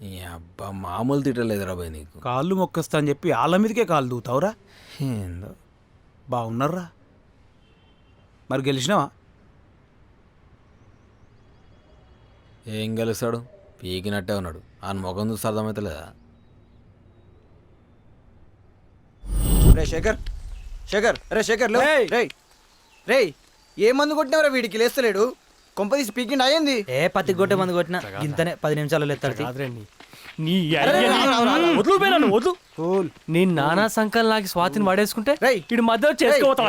ఈ అబ్బా మామూలు తిట్టలేదురా బాయ్ నీకు. కాళ్ళు మొక్కస్తా అని చెప్పి వాళ్ళ మీదకే కాళ్ళు దూతావురా. ఏందో బాగున్నారా? మరి గెలిచినావా? ఏం గెలుస్తాడు, పీకినట్టే ఉన్నాడు. ఆయన ముఖం చూస్తే అర్థమవుతలేదా? రే శేఖర్, శేఖర్, రే శేఖర్ లే రే రే, ఏ మందు కొట్టినవరా వీడికి లేస్తలేడు? కొంపదీసి పీకిండి అయ్యింది. ఏ పత్తి కొట్టే మందు కొట్టినా ఇంతనే 10 నిమిషాలు ఎత్తాడు. నీ నానా సంకల్ నాకు స్వాతిని వాడేసుకుంటే రేయ్. ఇటు మధ్యలో చేసుకోతా.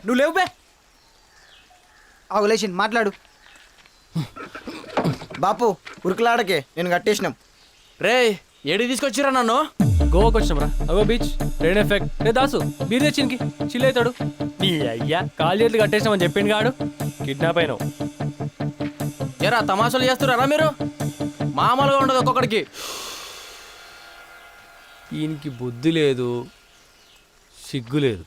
నువ్వు లేవు బే. లేచింది మాట్లాడు. బాపు ఉరుకులాడకే, నేను కట్టేసినాం. రే ఏడి తీసుకొచ్చిరా నన్ను? గోవాకి వచ్చినాం రా. అగో బీచ్, రెయిన్ ఎఫెక్ట్. రే దాసు బీర్ తెచ్చినికి చిల్ అవుతాడు. నీ అయ్యా కాలు చేతులు కట్టేసినామని చెప్పింది కాడు. కిడ్నాప్ అయినావు. ఎరా తమాషాలు చేస్తున్నారా మీరు? మామూలుగా ఉండదు ఒక్కొక్కడికి. ఈయనకి బుద్ధి లేదు, సిగ్గు లేదు,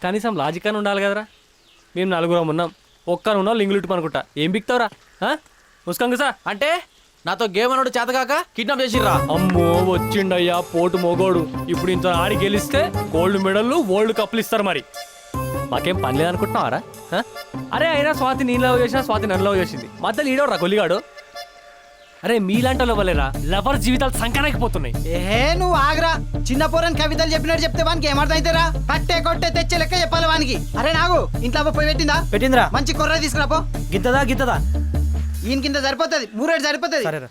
కనీసం లాజిక్ అని ఉండాలి కదరా. మేము 4 ఉన్నాం, ఒక్కరు ఉన్నాం లింగులుట్టు అనుకుంటా. ఏం బిక్తావురా ముస్కంగా సార్? అంటే నాతో గేమ్ అన్నాడు చేతగాక కిడ్నాప్ చేసిర్రా? అమ్మో వచ్చిండయ్యా పోటు మొగోడు. ఇప్పుడు ఇంత ఆడి గెలిస్తే గోల్డ్ మెడల్ వరల్డ్ కప్లు ఇస్తారు. మరి మాకేం పని లేదనుకుంటున్నావారా? అరే అయినా స్వాతి నేను లవ్ చేసినా స్వాతి నన్ను లవ్ చేసింది. మధ్యలో ఈడవరా గొల్లిగాడు. అరే మీలాంటి వాళ్ళు ఇవ్వలేరా? లవర్ జీవితాలు సంకరాకపోతున్నాయి. ఏ నువ్వు ఆగరా. చిన్న పోరని కవితలు చెప్పినట్టు చెప్తే వానికి ఏమర్థం అవుతారా? కట్టే కొట్టే తెచ్చే లెక్క చెప్పాలి వానికి. అరే నాగు ఇంట్లో పోయి పెట్టిందా? పెట్టిందిరా. మంచి కొర్ర తీసుకురాపో. గిత్తదా ఈయన కింద సరిపోతుంది, 3 సరిపోతుంది. సరేరా.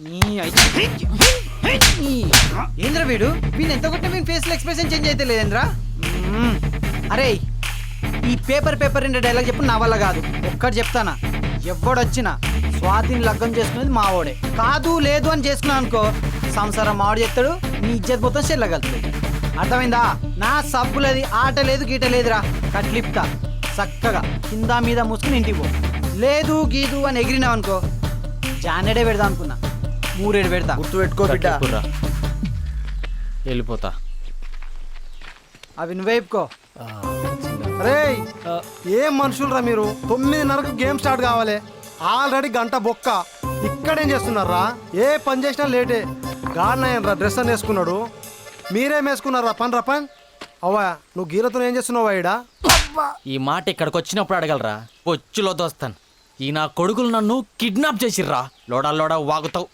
ఏంద్రా వీడు ఎంత కొట్టిన వీని ఫేస్ లో ఎక్స్ప్రెషన్ చేంజ్ అయితే లేదేంద్రా? అరే ఈ పేపర్ 2 డైలాగ్ చెప్పు, నా వల్ల కాదు. ఒక్కటి చెప్తానా, ఎవడొచ్చినా స్వాతిని లగ్గం చేసుకునేది మావోడే. కాదు లేదు అని చేసుకున్నావు అనుకో, సంసారం మావాడు చెప్తాడు, నీ ఇజ్జత్ మొత్తం చెల్లగలుగుతుంది. అర్థమైందా? నా సబ్బులది ఆట లేదు గీట లేదురా. కట్లిప్తా చక్కగా కింద మీద మూసుకుని ఇంటికి పో. లేదు గీదు అని ఎగిరినావు అనుకో, జానెడే పెడదాం అనుకున్నా, 3 పెడతా. గుర్తు పెట్టుకో బిడ్డ. వెళ్ళిపోతా. అవి నువ్వే చెప్పుకో. రే ఏం మనుషులరా మీరు? 9:30కు గేమ్ స్టార్ట్ కావాలి, ఆల్రెడీ గంట బొక్క. ఇక్కడేం చేస్తున్నారా? ఏ పని చేసినా లేటే. గాడినయ్యనరా డ్రెస్ అని వేసుకున్నాడు, మీరేం వేసుకున్నారా? పని రా పని. అవ్వా నువ్వు గీరతో ఏం చేస్తున్నావా? ఈడ ఈ మాట ఇక్కడికి వచ్చినప్పుడు అడగలరా? వచ్చులో దోస్తాను. ఈ నా కొడుకులు నన్ను కిడ్నాప్ చేసిర్రా. లోడా వాగుతావు.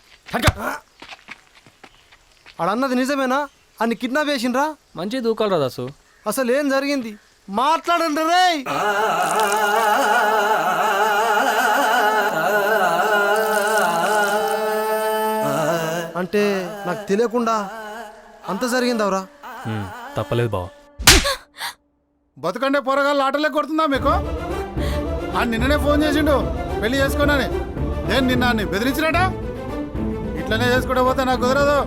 ఆడన్నది నిజమేనా? అన్ని కిడ్నాప్ చేసిండ్రా? మంచి దూకాలరా దాసు. అసలు ఏం జరిగింది మాట్లాడండి రే. అంటే నాకు తెలియకుండా అంత జరిగిందవరా? తప్పలేదు బావ. బతుకండే పోరగాళ్ళు ఆటలే కొడుతుందా మీకు? నిన్ననే ఫోన్ చేసిండు పెళ్లి చేసుకోనని. నేను నిన్న బెదిరించినాడా? ఇట్లనే చేసుకుంటూ పోతే నాకు కుదరదు.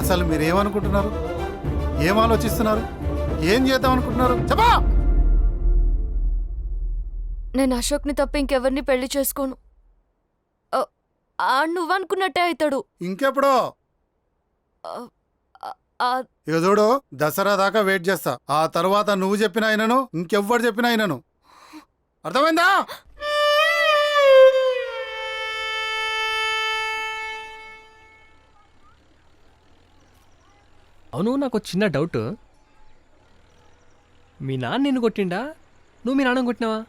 అసలు మీరు ఏమనుకుంటున్నారు? ఏం ఆలోచిస్తున్నారు? ఏం చేద్దాం అనుకుంటున్నారు? చెప్పా. నేను అశోక్ని తప్ప ఇంకెవరిని పెళ్లి చేసుకోను. నువ్వనుకున్నట్టే అవుతాడు. ఇంకెప్పుడో? ఇక చూడు, దసరా దాకా వెయిట్ చేస్తా. ఆ తర్వాత నువ్వు చెప్పిన ఆయనను, ఇంకెవ్వరు చెప్పిన ఆయనను. అర్థమైందా? అవును నాకు చిన్న డౌట్. మీ నాన్న నిన్ను కొట్టిండా, నువ్వు మీ నాన్న కొట్టినావా?